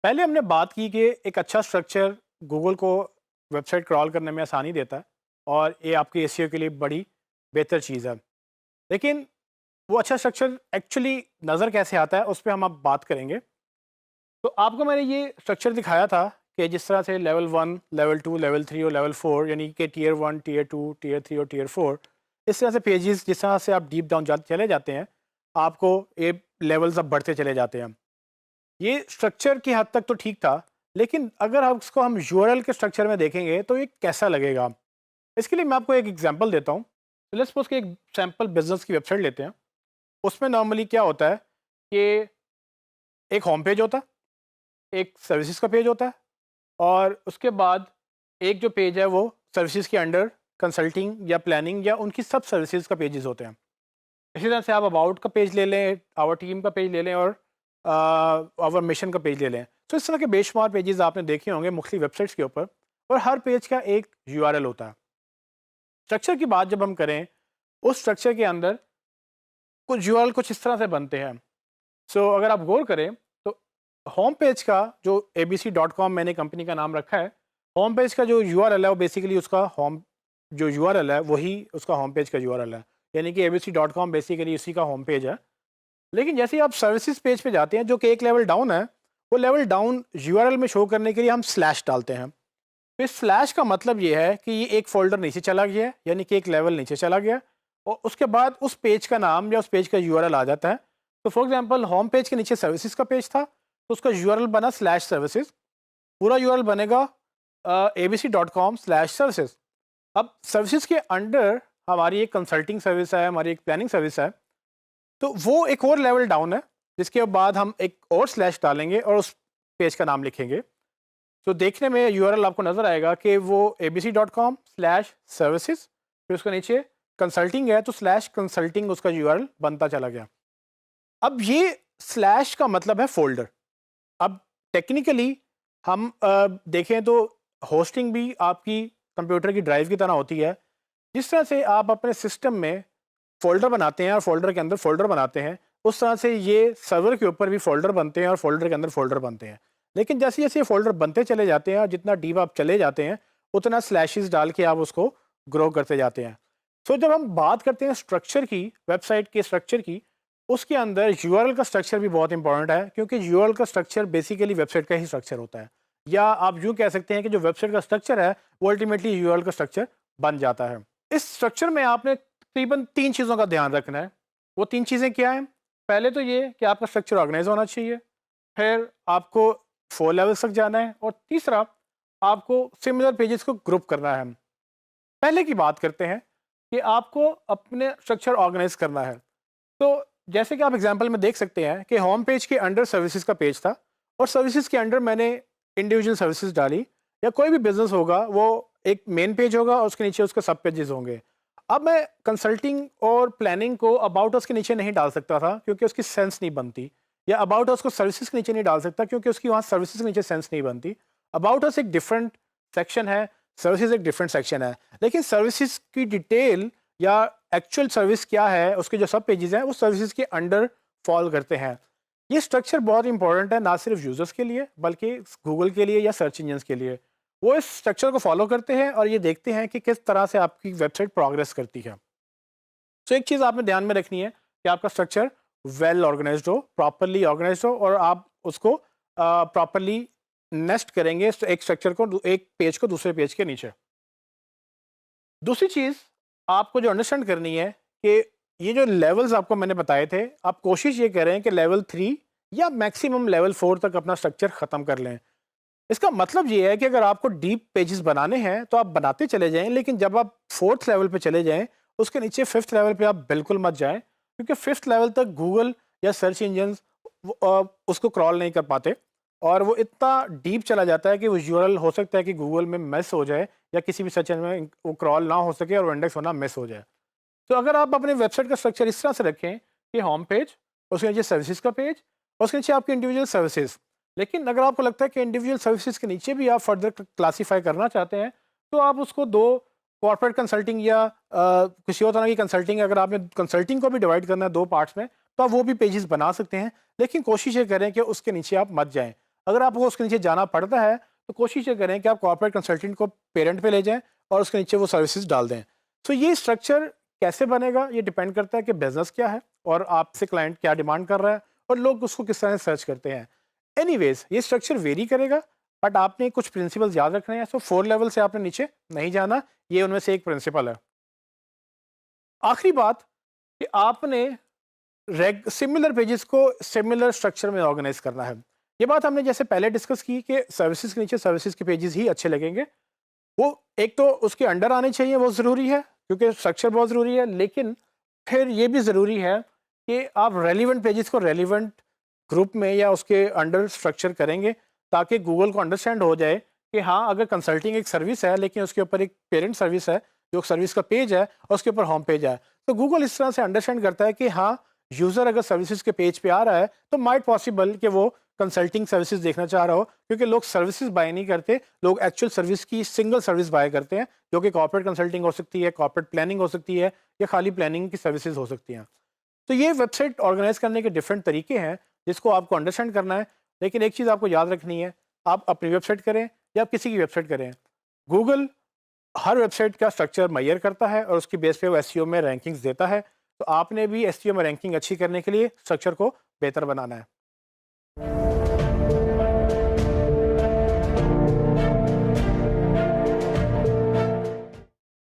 पहले हमने बात की कि एक अच्छा स्ट्रक्चर गूगल को वेबसाइट क्रॉल करने में आसानी देता है और ये आपके एसईओ के लिए बड़ी बेहतर चीज़ है। लेकिन वो अच्छा स्ट्रक्चर एक्चुअली नज़र कैसे आता है उस पे हम अब बात करेंगे। तो आपको मैंने ये स्ट्रक्चर दिखाया था कि जिस तरह से लेवल 1, लेवल 2, लेवल 3 और लेवल 4 यानी कि टियर 1, टियर 2, टियर 3 और टियर 4 इस तरह से पेजेस जिस तरह से आप डीप डाउन चले जाते हैं, आपको ये लेवल्स अब बढ़ते चले जाते हैं। ये स्ट्रक्चर की हद तक तो ठीक था, लेकिन अगर आप उसको हम यूआरएल के स्ट्रक्चर में देखेंगे तो ये कैसा लगेगा? इसके लिए मैं आपको एक एग्जांपल देता हूँ। तो लेट्स सपोज कि एक सैंपल बिजनेस की वेबसाइट लेते हैं। उसमें नॉर्मली क्या होता है कि एक होम पेज होता है, एक सर्विसेज का पेज होता है और उसके बाद एक जो पेज है वो सर्विसेज के अंडर कंसल्टिंग या प्लानिंग या उनकी सब सर्विसेज का पेजेस होते हैं। इसी तरह से आप अबाउट का पेज ले लें, आवर टीम का पेज ले लें और आवर मिशन का पेज ले लें। तो इस तरह के बेशुमार पेजेस आपने देखे होंगे मुख्तलिफ वेबसाइट्स के ऊपर और हर पेज का एक यूआरएल होता है। स्ट्रक्चर की बात जब हम करें, उस स्ट्रक्चर के अंदर कुछ यूआरएल कुछ इस तरह से बनते हैं। सो अगर आप गौर करें तो होम पेज का जो abc.com मैंने कंपनी का नाम रखा है, होम पेज का जो यूआरएल है वो बेसिकली उसका होम जो यूआरएल है वही उसका होम पेज का यूआरएल है। यानी कि abc.com बेसिकली उसी का होम पेज है। लेकिन जैसे ही आप सर्विसेज पेज पे जाते हैं जो कि एक लेवल डाउन है, वो लेवल डाउन यूआरएल में शो करने के लिए हम स्लैश डालते हैं। तो इस स्लैश का मतलब ये है कि ये एक फोल्डर नीचे चला गया है, यानी कि एक लेवल नीचे चला गया और उसके बाद उस पेज का नाम या उस पेज का यूआरएल आ जाता है। तो फॉर एग्जांपल होम पेज के नीचे सर्विसेज का पेज था, तो उसका यूआरएल बना स्लैश सर्विसेज। पूरा यूआरएल बनेगा abc.com/services। अब सर्विसेज के अंडर हमारी एक कंसल्टिंग सर्विस है, हमारी एक प्लानिंग सर्विस है, तो वो एक और लेवल डाउन है जिसके बाद हम एक और स्लैश डालेंगे और उस पेज का नाम लिखेंगे। तो देखने में यूआरएल आपको नजर आएगा कि वो abc.com/services, फिर उसके नीचे कंसल्टिंग है तो स्लैश कंसल्टिंग उसका यूआरएल बनता चला गया। अब ये स्लैश का मतलब है फोल्डर। अब टेक्निकली हम देखें तो होस्टिंग भी आपकी कंप्यूटर की ड्राइव की तरह होती है। जिस तरह से आप अपने सिस्टम में फ़ोल्डर बनाते हैं और फ़ोल्डर के अंदर फ़ोल्डर बनाते हैं, उस तरह से ये सर्वर के ऊपर भी फ़ोल्डर बनते हैं और फ़ोल्डर के अंदर फ़ोल्डर बनते हैं। लेकिन जैसे-जैसे ये फ़ोल्डर बनते चले जाते हैं और जितना डीप आप चले जाते हैं, उतना स्लैशेस डाल के आप उसको ग्रो करते जाते हैं। सो जब हम बात करते हैं स्ट्रक्चर की, वेबसाइट के स्ट्रक्चर की, उसके अंदर यूआरएल का स्ट्रक्चर भी बहुत इंपॉर्टेंट है क्योंकि यूआरएल का स्ट्रक्चर बेसिकली वेबसाइट का ही स्ट्रक्चर होता है। या आप यूँ कह सकते हैं कि जो वेबसाइट का स्ट्रक्चर है, वो अल्टीमेटली यूआरएल का स्ट्रक्चर बन जाता है। इस स्ट्रक्चर में आपने तकरीबन 3 चीज़ों का ध्यान रखना है। वो 3 चीज़ें क्या हैं? पहले तो ये कि आपका स्ट्रक्चर ऑर्गेनाइज़ होना चाहिए, फिर आपको 4 लेवल्स तक जाना है और तीसरा आपको सिमिलर पेजेस को ग्रुप करना है। पहले की बात करते हैं कि आपको अपने स्ट्रक्चर ऑर्गेनाइज़ करना है। तो जैसे कि आप एग्जांपल में देख सकते हैं कि होम पेज के अंडर सर्विसेज का पेज था और सर्विसेज के अंडर मैंने इंडिविजुअल सर्विसेज डाली। या कोई भी बिजनेस होगा वो एक मेन पेज होगा और उसके नीचे उसके सब पेजेस होंगे। अब मैं कंसल्टिंग और प्लानिंग को अबाउट अस के नीचे नहीं डाल सकता था क्योंकि उसकी सेंस नहीं बनती, या अबाउट अस को सर्विसेज के नीचे नहीं डाल सकता क्योंकि उसकी वहाँ सर्विसेज के नीचे सेंस नहीं बनती। अबाउट अस एक डिफरेंट सेक्शन है, सर्विसेज एक डिफरेंट सेक्शन है, लेकिन सर्विसेज की डिटेल या एक्चुअल सर्विस क्या है उसके जो सब पेजेस हैं वो सर्विसेज के अंडर फॉल करते हैं। ये स्ट्रक्चर बहुत इंपॉर्टेंट है ना सिर्फ यूजर्स के लिए बल्कि गूगल के लिए या सर्च इंजन्स के लिए। वो इस स्ट्रक्चर को फॉलो करते हैं और ये देखते हैं कि किस तरह से आपकी वेबसाइट प्रोग्रेस करती है। तो एक चीज़ आपने ध्यान में रखनी है कि आपका स्ट्रक्चर वेल ऑर्गेनाइज्ड हो, प्रॉपरली ऑर्गेनाइज्ड हो और आप उसको प्रॉपरली नेस्ट करेंगे एक स्ट्रक्चर को एक पेज को दूसरे पेज के नीचे। दूसरी चीज़ आपको जो अंडरस्टैंड करनी है कि ये जो लेवल्स आपको मैंने बताए थे, आप कोशिश ये करें कि लेवल 3 या मैक्सिमम लेवल 4 तक अपना स्ट्रक्चर ख़त्म कर लें। इसका मतलब ये है कि अगर आपको डीप पेजेस बनाने हैं तो आप बनाते चले जाएं, लेकिन जब आप 4th लेवल पे चले जाएं उसके नीचे 5th लेवल पे आप बिल्कुल मत जाएं क्योंकि 5th लेवल तक गूगल या सर्च इंजन्स उसको क्रॉल नहीं कर पाते और वो इतना डीप चला जाता है कि वो यूआरएल हो सकता है कि गूगल में मिस हो जाए या किसी भी सर्च इंजन में वो क्रॉल ना हो सके और वो इंडेक्स होना मिस हो जाए। तो अगर आप अपने वेबसाइट का स्ट्रक्चर इस तरह से रखें कि होम पेज, उसके नीचे सर्विसेज का पेज और उसके नीचे आपकी इंडिविजुअल सर्विसेज, लेकिन अगर आपको लगता है कि इंडिविजुअल सर्विसेज के नीचे भी आप फर्दर क्लासीफाई करना चाहते हैं तो आप उसको दो कॉर्पोरेट कंसल्टिंग या किसी और तरह की कंसल्टिंग, अगर आपने कंसल्टिंग को भी डिवाइड करना है दो पार्ट्स में तो आप वो भी पेजेस बना सकते हैं, लेकिन कोशिश ये करें कि उसके नीचे आप मत जाएं। अगर आपको उसके नीचे जाना पड़ता है तो कोशिश ये करें कि आप कॉर्पोरेट कंसल्टेंट को पेरेंट पे ले जाएं और उसके नीचे वो सर्विसेज डाल दें। तो ये स्ट्रक्चर कैसे बनेगा, ये डिपेंड करता है कि बिजनेस क्या है और आपसे क्लाइंट क्या डिमांड कर रहा है और लोग उसको किस तरह सर्च करते हैं। एनीवेज ये स्ट्रक्चर वेरी करेगा, बट आपने कुछ प्रिंसिपल्स याद रखने हैं। सो 4 लेवल से आपने नीचे नहीं जाना, ये उनमें से एक प्रिंसिपल है। आखिरी बात कि आपने सिमिलर पेजेस को सिमिलर स्ट्रक्चर में ऑर्गेनाइज करना है। ये बात हमने जैसे पहले डिस्कस की कि सर्विसेज के नीचे सर्विसेज के पेजेस ही अच्छे लगेंगे। वो एक तो उसके अंडर आने चाहिए, वो ज़रूरी है क्योंकि स्ट्रक्चर बहुत ज़रूरी है, लेकिन फिर ये भी ज़रूरी है कि आप रेलिवेंट पेजेस को रेलिवेंट ग्रुप में या उसके अंडर स्ट्रक्चर करेंगे ताकि गूगल को अंडरस्टैंड हो जाए कि हाँ, अगर कंसल्टिंग एक सर्विस है लेकिन उसके ऊपर एक पेरेंट सर्विस है जो सर्विस का पेज है और उसके ऊपर होम पेज है, तो गूगल इस तरह से अंडरस्टैंड करता है कि हाँ, यूज़र अगर सर्विसेज के पेज पे आ रहा है तो माइट पॉसिबल कि वो कंसल्टिंग सर्विसेज देखना चाह रहा हो, क्योंकि लोग सर्विसेज बाय नहीं करते, लोग एक्चुअल सर्विस की सिंगल सर्विस बाय करते हैं जो कि कॉर्पोरेट कंसल्टिंग हो सकती है, कॉर्पोरेट प्लानिंग हो सकती है या खाली प्लानिंग की सर्विसेज हो सकती हैं। तो ये वेबसाइट ऑर्गेनाइज करने के डिफरेंट तरीके हैं जिसको आपको अंडरस्टैंड करना है, लेकिन एक चीज़ आपको याद रखनी है, आप अपनी वेबसाइट करें या आप किसी की वेबसाइट करें, गूगल हर वेबसाइट का स्ट्रक्चर मेजर करता है और उसकी बेस पे वो एसईओ में रैंकिंग्स देता है। तो आपने भी एसईओ में रैंकिंग अच्छी करने के लिए स्ट्रक्चर को बेहतर बनाना है।